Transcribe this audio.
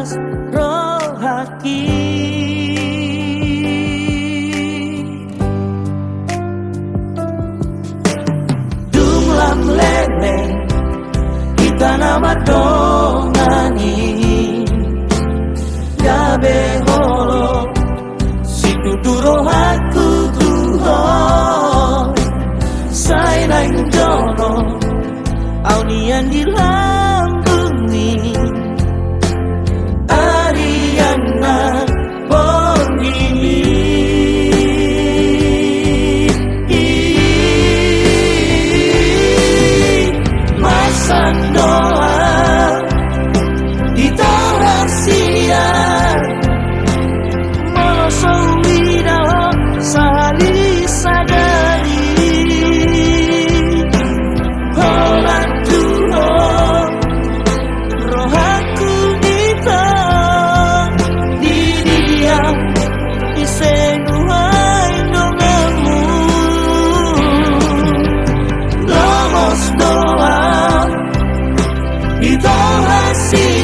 Mas rohaki Dumlam lele kita nama dongani Gabe holo situ rohaku tuho Sai naing jono aunian di lambungi Ariana Bondini Masan doa di rahasia Mosowido sali sadari Holan tuho rohaku kita di dia isenuhai dongamu Lomos doa di rahasia